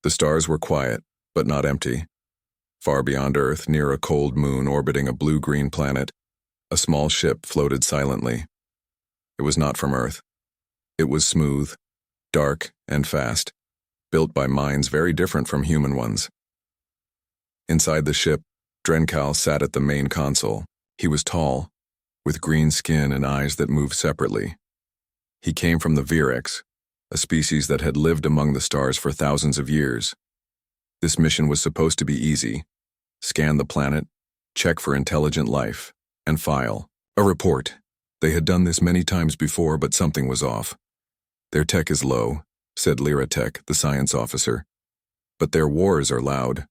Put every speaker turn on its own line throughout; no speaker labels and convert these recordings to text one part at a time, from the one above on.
The stars were quiet, but not empty. Far beyond Earth, near a cold moon orbiting a blue-green planet, a small ship floated silently. It was not from Earth. It was smooth, dark, and fast, built by minds very different from human ones. Inside the ship, Drencal sat at the main console. He was tall, with green skin and eyes that moved separately. He came from the Orcs, a species that had lived among the stars for thousands of years. This mission was supposed to be easy. Scan the planet, check for intelligent life, and file a report. They had done this many times before, but something was off. Their tech is low, said Lyratech, the science officer. But their wars are loud.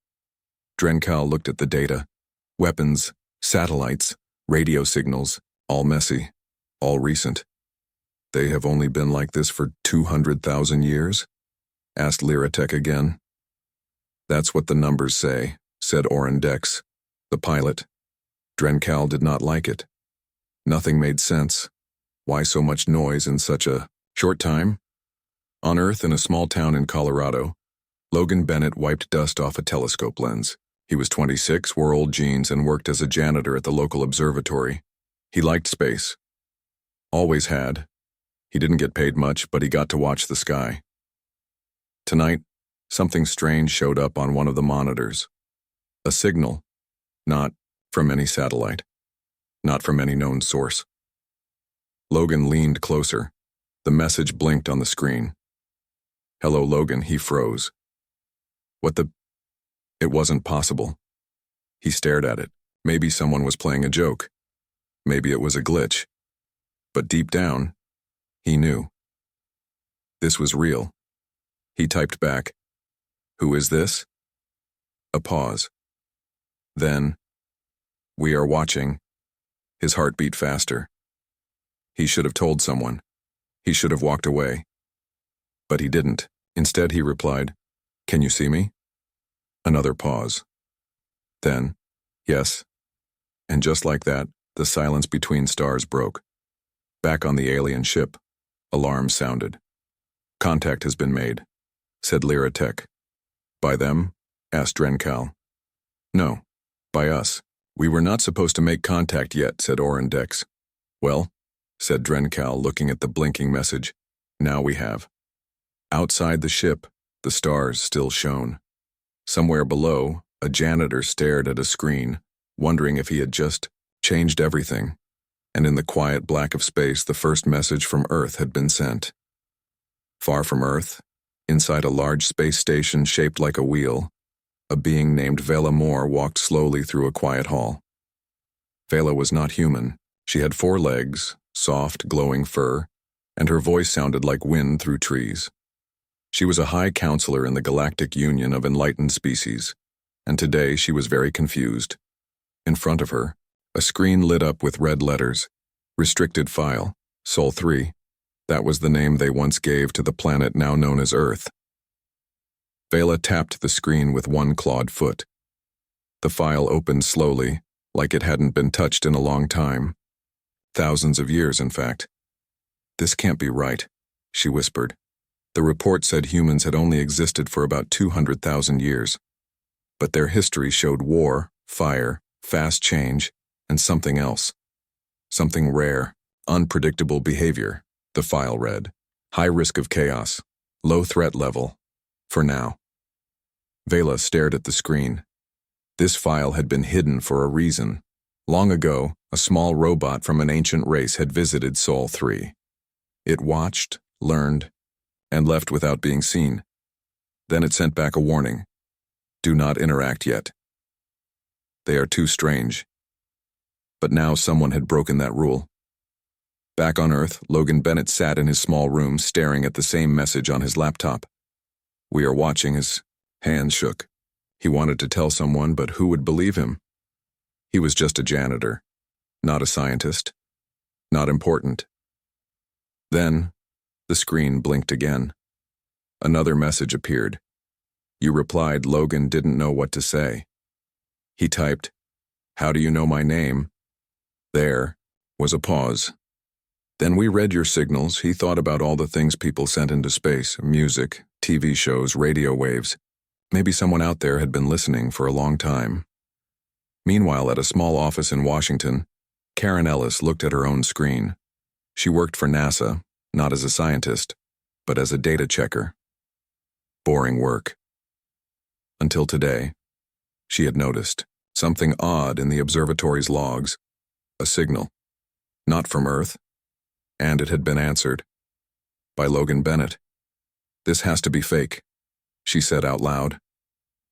Drencal looked at the data. Weapons, satellites, radio signals, all messy, all recent. They have only been like this for 200,000 years? Asked Lyratech again. That's what the numbers say, said Orendex, the pilot. Drencal did not like it. Nothing made sense. Why so much noise in such a short time? On Earth, in a small town in Colorado, Logan Bennett wiped dust off a telescope lens. He was 26, wore old jeans, and worked as a janitor at the local observatory. He liked space. Always had. He didn't get paid much, but he got to watch the sky. Tonight, something strange showed up on one of the monitors. A signal, not from any satellite, not from any known source. Logan leaned closer. The message blinked on the screen. Hello, Logan, he froze. What the? It wasn't possible. He stared at it. Maybe someone was playing a joke. Maybe it was a glitch. But deep down, he knew. This was real. He typed back, "Who is this?" A pause. Then, "We are watching." His heart beat faster. He should have told someone. He should have walked away. But he didn't. Instead, he replied, "Can you see me?" Another pause. Then, "Yes." And just like that, the silence between stars broke. Back on the alien ship, alarms sounded. "Contact has been made," said Lyratech. "By them?" asked Drencal. "No, by us. We were not supposed to make contact yet," said Orendex. "Well," said Drencal, looking at the blinking message, "now we have." Outside the ship, the stars still shone. Somewhere below, a janitor stared at a screen, wondering if he had just changed everything. And in the quiet black of space, the first message from Earth had been sent. Far from Earth, inside a large space station shaped like a wheel, a being named Vela Moore walked slowly through a quiet hall. Vela was not human. She had 4 legs, soft, glowing fur, and her voice sounded like wind through trees. She was a high counselor in the Galactic Union of Enlightened Species, and today she was very confused. In front of her, a screen lit up with red letters. Restricted file, Sol 3. That was the name they once gave to the planet now known as Earth. Vela tapped the screen with one clawed foot. The file opened slowly, like it hadn't been touched in a long time. Thousands of years, in fact. "This can't be right," she whispered. The report said humans had only existed for about 200,000 years. But their history showed war, fire, fast change, and something else. Something rare, unpredictable behavior, the file read. High risk of chaos, low threat level, for now. Vela stared at the screen. This file had been hidden for a reason. Long ago, a small robot from an ancient race had visited Sol 3. It watched, learned, and left without being seen. Then it sent back a warning. Do not interact yet. They are too strange. But now someone had broken that rule. Back on Earth, Logan Bennett sat in his small room staring at the same message on his laptop. "We are watching." His hands shook. He wanted to tell someone, but who would believe him? He was just a janitor, not a scientist, not important. Then, the screen blinked again. Another message appeared. You replied. Logan didn't know what to say. He typed, "How do you know my name?" There was a pause. "Then we read your signals." He thought about all the things people sent into space, music, TV shows, radio waves. Maybe someone out there had been listening for a long time. Meanwhile, at a small office in Washington, Karen Ellis looked at her own screen. She worked for NASA, not as a scientist, but as a data checker. Boring work. Until today, she had noticed something odd in the observatory's logs. A signal. Not from Earth. And it had been answered. By Logan Bennett. "This has to be fake," she said out loud.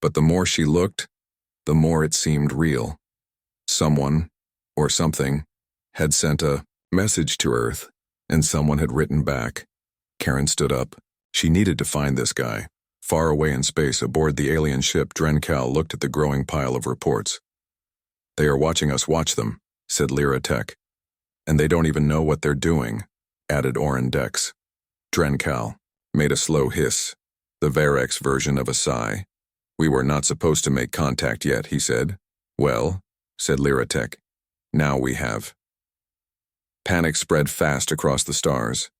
But the more she looked, the more it seemed real. Someone, or something, had sent a message to Earth, and someone had written back. Karen stood up. She needed to find this guy. Far away in space aboard the alien ship, Drencal looked at the growing pile of reports. "They are watching us watch them," said Lyra Tech. "And they don't even know what they're doing," added Oren Dex. Drencal made a slow hiss, the Varex version of a sigh. "We were not supposed to make contact yet," he said. "Well," said Lyra Tech, "now we have." Panic spread fast across the stars.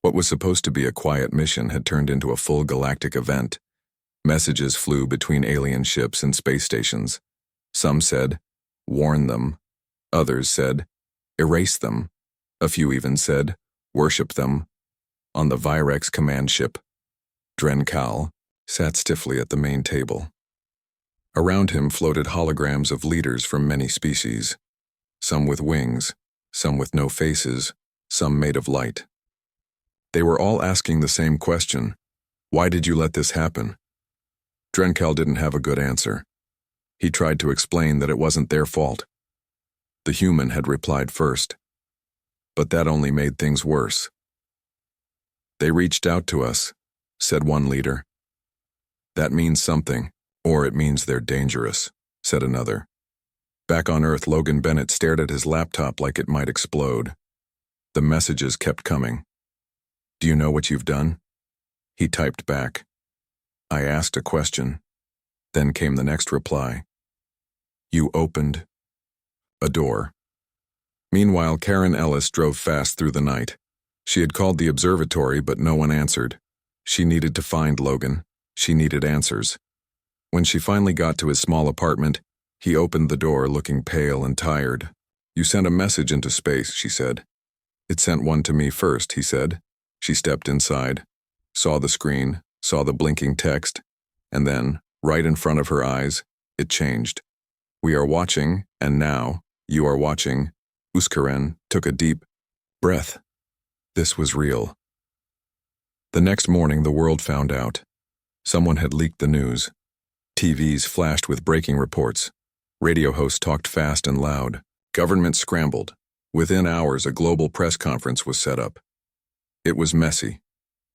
What was supposed to be a quiet mission had turned into a full galactic event. Messages flew between alien ships and space stations. Some said, "Warn them." Others said, "Erase them." A few even said, "Worship them." On the Virex command ship, Drencal sat stiffly at the main table. Around him floated holograms of leaders from many species. Some with wings, some with no faces, some made of light. They were all asking the same question: "Why did you let this happen?" Drencal didn't have a good answer. He tried to explain that it wasn't their fault. The human had replied first. But that only made things worse. "They reached out to us," said one leader. "That means something, or it means they're dangerous," said another. Back on Earth, Logan Bennett stared at his laptop like it might explode. The messages kept coming. "Do you know what you've done?" He typed back. "I asked a question." Then came the next reply. "You opened a door." Meanwhile, Karen Ellis drove fast through the night. She had called the observatory, but no one answered. She needed to find Logan. She needed answers. When she finally got to his small apartment, he opened the door looking pale and tired. "You sent a message into space," she said. "It sent one to me first," he said. She stepped inside, saw the screen, saw the blinking text, and then, right in front of her eyes, it changed. "We are watching, and now, you are watching." Uskaren took a deep breath. This was real. The next morning, the world found out. Someone had leaked the news. TVs flashed with breaking reports. Radio hosts talked fast and loud. Government scrambled. Within hours, a global press conference was set up. It was messy.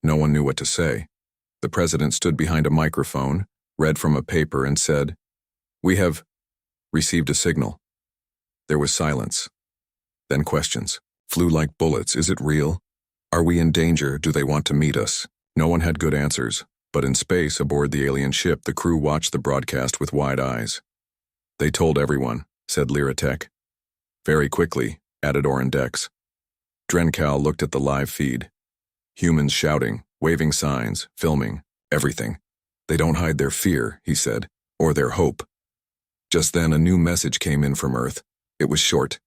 No one knew what to say. The president stood behind a microphone, read from a paper, and said, "We have received a signal." There was silence. Then questions flew like bullets. Is it real? Are we in danger? Do they want to meet us? No one had good answers, but in space aboard the alien ship, the crew watched the broadcast with wide eyes. "They told everyone," said Lyra Tech. "Very quickly," added Oren Dex. Drencal looked at the live feed. Humans shouting, waving signs, filming, everything. "They don't hide their fear," he said, "or their hope." Just then a new message came in from Earth. It was short.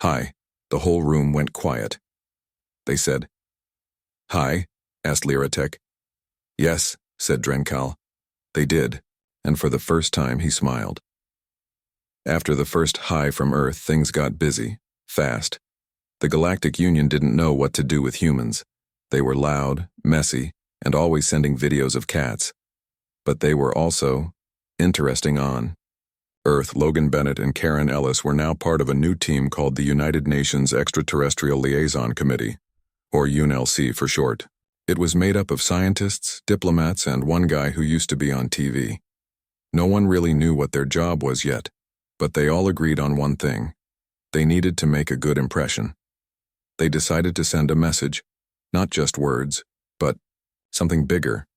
"Hi." The whole room went quiet. They said, "Hi?" asked Lyra Tech. "Yes," said Drencal. They did, and for the first time he smiled. After the first hi from Earth, things got busy, fast. The Galactic Union didn't know what to do with humans. They were loud, messy, and always sending videos of cats. But they were also interesting on Earth. Logan Bennett and Karen Ellis were now part of a new team called the United Nations Extraterrestrial Liaison Committee, or UNLC for short. It was made up of scientists, diplomats, and one guy who used to be on TV. No one really knew what their job was yet, but they all agreed on one thing. They needed to make a good impression. They decided to send a message, not just words, but something bigger,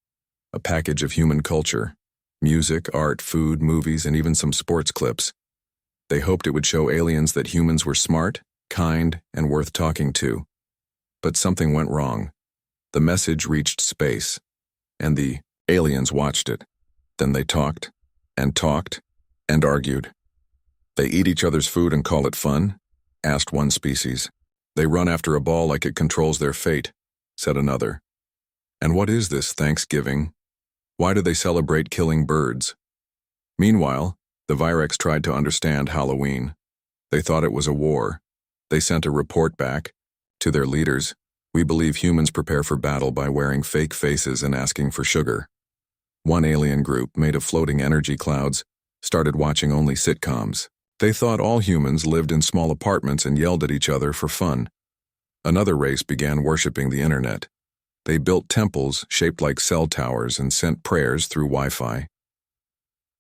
a package of human culture, music, art, food, movies, and even some sports clips. They hoped it would show aliens that humans were smart, kind, and worth talking to. But something went wrong. The message reached space, and the aliens watched it. Then they talked, and argued. They eat each other's food and call it fun? Asked one species. They run after a ball like it controls their fate, said another. And what is this Thanksgiving? Why do they celebrate killing birds? Meanwhile, the Virex tried to understand Halloween. They thought it was a war. They sent a report back. To their leaders, we believe humans prepare for battle by wearing fake faces and asking for sugar. One alien group, made of floating energy clouds, started watching only sitcoms. They thought all humans lived in small apartments and yelled at each other for fun. Another race began worshipping the internet. They built temples shaped like cell towers and sent prayers through Wi-Fi.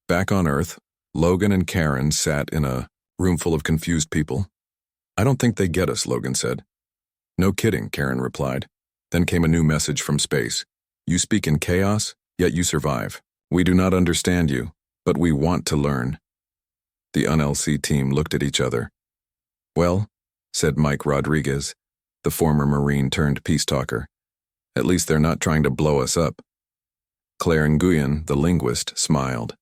Back on Earth, Logan and Karen sat in a room full of confused people. I don't think they get us, Logan said. No kidding, Karen replied. Then came a new message from space. You speak in chaos, yet you survive. We do not understand you, but we want to learn. The UNLC team looked at each other. Well, said Mike Rodriguez, the former Marine turned peace talker. At least they're not trying to blow us up. Claire Nguyen, the linguist, smiled.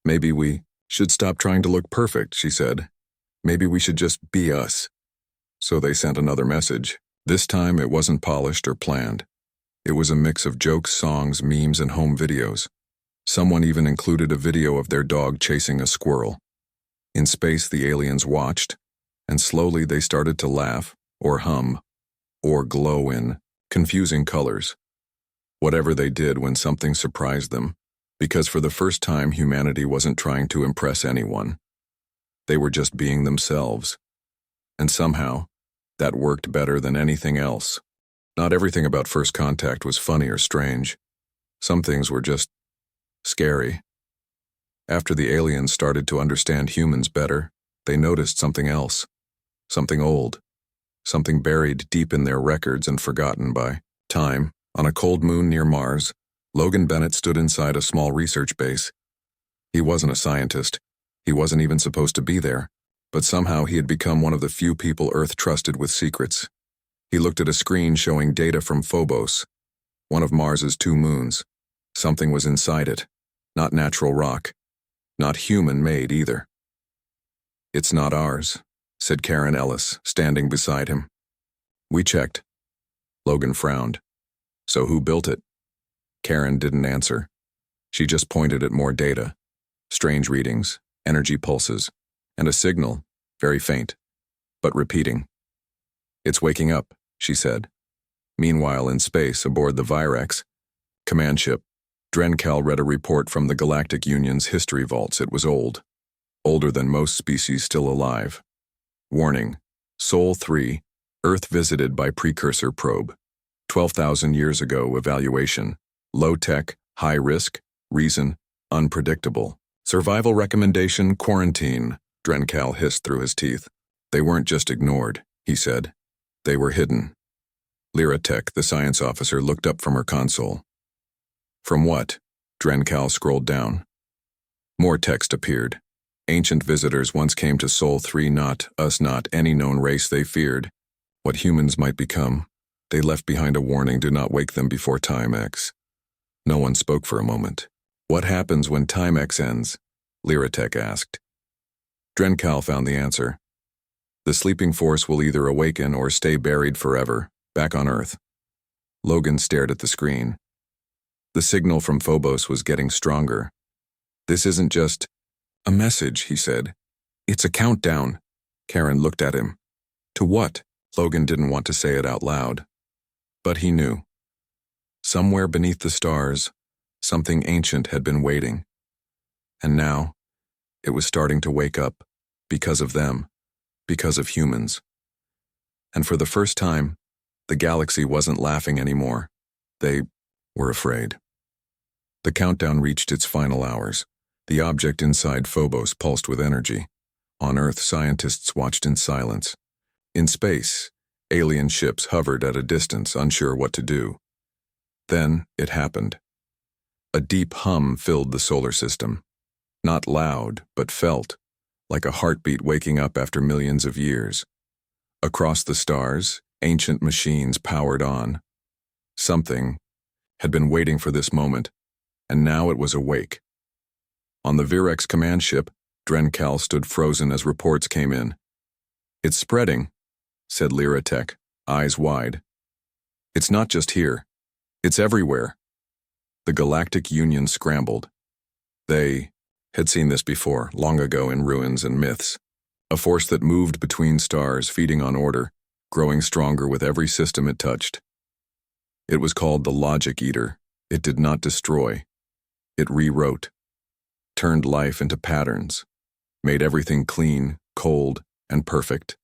Maybe we should stop trying to look perfect, she said. Maybe we should just be us. So they sent another message. This time it wasn't polished or planned. It was a mix of jokes, songs, memes, and home videos. Someone even included a video of their dog chasing a squirrel. In space, the aliens watched, and slowly they started to laugh, or hum, or glow in confusing colors. Whatever they did when something surprised them, because for the first time humanity wasn't trying to impress anyone. They were just being themselves. And somehow, that worked better than anything else. Not everything about first contact was funny or strange. Some things were just scary. After the aliens started to understand humans better, they noticed something else. Something old. Something buried deep in their records and forgotten by time. On a cold moon near Mars, Logan Bennett stood inside a small research base. He wasn't a scientist. He wasn't even supposed to be there. But somehow he had become one of the few people Earth trusted with secrets. He looked at a screen showing data from Phobos, one of Mars's 2 moons. Something was inside it. Not natural rock. Not human-made either. It's not ours, said Karen Ellis, standing beside him. We checked. Logan frowned. So who built it? Karen didn't answer. She just pointed at more data. Strange readings, energy pulses, and a signal, very faint, but repeating. It's waking up, she said. Meanwhile, in space, aboard the Virex command ship, Drencal read a report from the Galactic Union's history vaults. It was old. Older than most species still alive. Warning, Sol 3, Earth visited by precursor probe. 12,000 years ago, evaluation. Low-tech, high-risk, reason, unpredictable. Survival recommendation, quarantine, Drencal hissed through his teeth. They weren't just ignored, he said. They were hidden. Lyra Tech, the science officer, looked up from her console. From what? Drencal scrolled down. More text appeared. Ancient visitors once came to Sol 3, not any known race they feared. What humans might become. They left behind a warning, do not wake them before time X. No one spoke for a moment. What happens when time X ends? Lyra Tech asked. Drencal found the answer. The sleeping force will either awaken or stay buried forever, back on Earth. Logan stared at the screen. The signal from Phobos was getting stronger. This isn't just a message, he said. It's a countdown. Karen looked at him. To what? Logan didn't want to say it out loud. But he knew. Somewhere beneath the stars, something ancient had been waiting. And now, it was starting to wake up, because of them, because of humans. And for the first time, the galaxy wasn't laughing anymore. They were afraid. The countdown reached its final hours. The object inside Phobos pulsed with energy. On Earth, scientists watched in silence. In space, alien ships hovered at a distance, unsure what to do. Then it happened. A deep hum filled the solar system. Not loud, but felt, like a heartbeat waking up after millions of years. Across the stars, ancient machines powered on. Something had been waiting for this moment, and now it was awake. On the Virex command ship, Drencal stood frozen as reports came in. "It's spreading," said Lyra Tech, eyes wide. "It's not just here. It's everywhere." The Galactic Union scrambled. They had seen this before, long ago in ruins and myths. A force that moved between stars, feeding on order, growing stronger with every system it touched. It was called the Logic Eater. It did not destroy. It rewrote, turned life into patterns, made everything clean, cold, and perfect.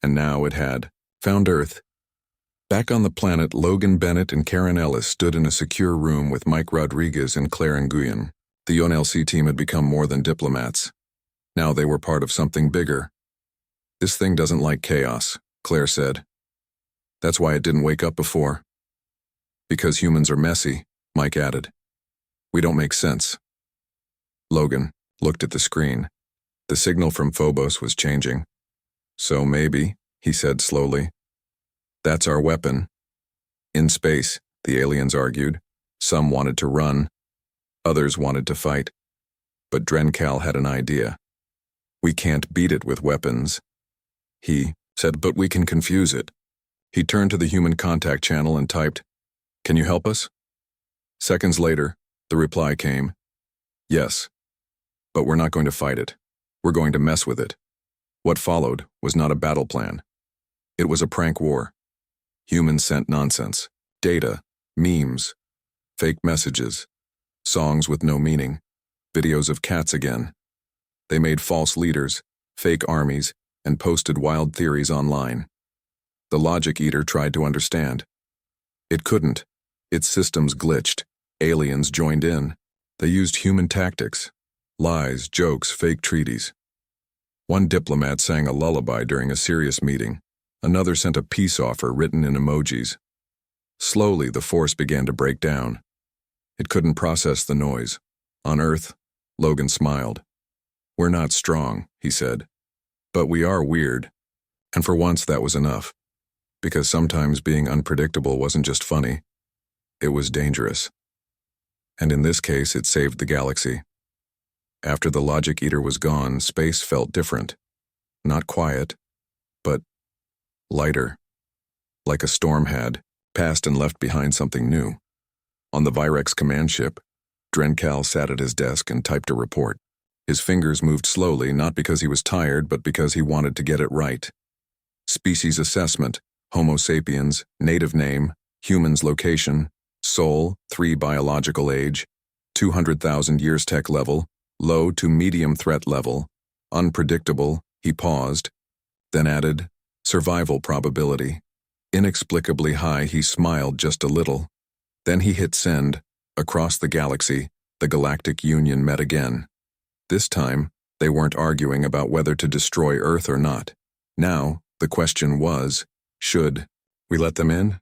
And now it had found Earth. Back on the planet, Logan Bennett and Karen Ellis stood in a secure room with Mike Rodriguez and Claire Nguyen. The UNLC team had become more than diplomats. Now they were part of something bigger. "This thing doesn't like chaos," Claire said. "That's why it didn't wake up before." "Because humans are messy," Mike added. "We don't make sense." Logan looked at the screen. The signal from Phobos was changing. "So maybe," he said slowly, "that's our weapon." In space, the aliens argued. Some wanted to run. Others wanted to fight. But Drencal had an idea. "We can't beat it with weapons," he said, "but we can confuse it." He turned to the human contact channel and typed, "Can you help us?" Seconds later, the reply came, "Yes, but we're not going to fight it. We're going to mess with it." What followed was not a battle plan. It was a prank war. Humans sent nonsense, data, memes, fake messages, songs with no meaning, videos of cats again. They made false leaders, fake armies, and posted wild theories online. The Logic Eater tried to understand. It couldn't. Its systems glitched. Aliens joined in. They used human tactics, lies, jokes, fake treaties. One diplomat sang a lullaby during a serious meeting. Another sent a peace offer written in emojis. Slowly, the force began to break down. It couldn't process the noise. On Earth, Logan smiled. "We're not strong," he said, "but we are weird." And for once that was enough. Because sometimes being unpredictable wasn't just funny. It was dangerous. And in this case, it saved the galaxy. After the Logic Eater was gone, space felt different. Not quiet, but lighter. Like a storm had passed and left behind something new. On the Virex command ship, Drencal sat at his desk and typed a report. His fingers moved slowly, not because he was tired, but because he wanted to get it right. Species assessment, Homo sapiens, native name, humans location, soul, 3 biological age, 200,000 years tech level, low to medium threat level, unpredictable, he paused, then added, survival probability. Inexplicably high, he smiled just a little. Then he hit send. Across the galaxy, the Galactic Union met again. This time, they weren't arguing about whether to destroy Earth or not. Now, the question was, should we let them in?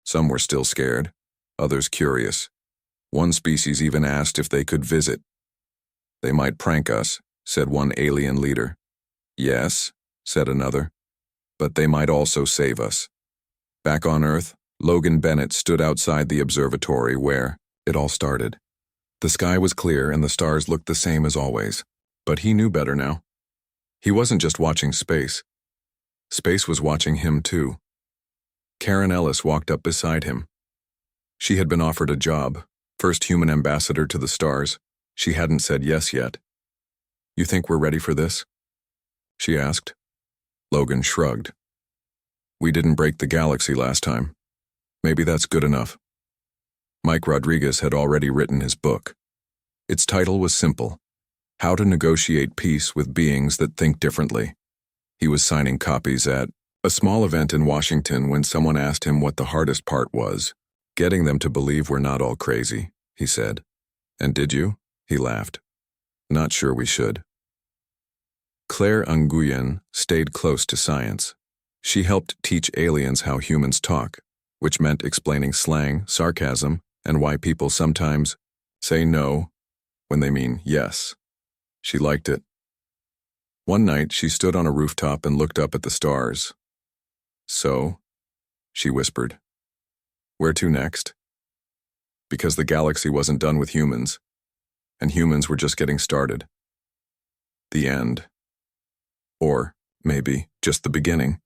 Some were still scared, others curious. One species even asked if they could visit. "They might prank us," said one alien leader. "Yes," said another, "but they might also save us." Back on Earth, Logan Bennett stood outside the observatory where it all started. The sky was clear and the stars looked the same as always, but he knew better now. He wasn't just watching space. Space was watching him too. Karen Ellis walked up beside him. She had been offered a job, first human ambassador to the stars. She hadn't said yes yet. "You think we're ready for this?" she asked. Logan shrugged. "We didn't break the galaxy last time. Maybe that's good enough." Mike Rodriguez had already written his book. Its title was simple: How to Negotiate Peace with Beings That Think Differently. He was signing copies at a small event in Washington when someone asked him what the hardest part was. "Getting them to believe we're not all crazy," he said. "And did you?" He laughed. "Not sure we should." Claire Nguyen stayed close to science. She helped teach aliens how humans talk, which meant explaining slang, sarcasm, and why people sometimes say no when they mean yes. She liked it. One night, she stood on a rooftop and looked up at the stars. "So," she whispered, "where to next?" Because the galaxy wasn't done with humans. and humans were just getting started. The end. Or maybe just the beginning.